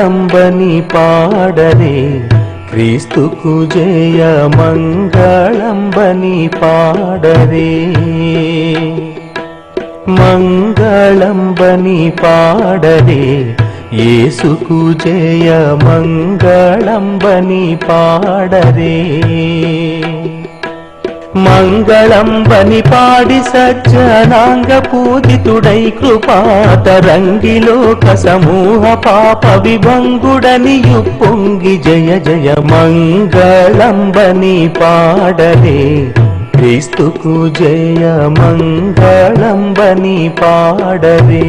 మంగళంబని పాడరే క్రీస్తుకు జయ మంగళంబని పాడరే మంగళంబని పాడరే యేసుకు జయ మంగళంబని పాడరే మంగళంబని పాడి సజ్జనాంగ పూజితుడై కృపాతరంగిలోక సమూహ పాప విభంగుడనియు పొంగి జయ జయ మంగళంబని పాడరే క్రీస్తుకు జయ మంగళంబని పాడరే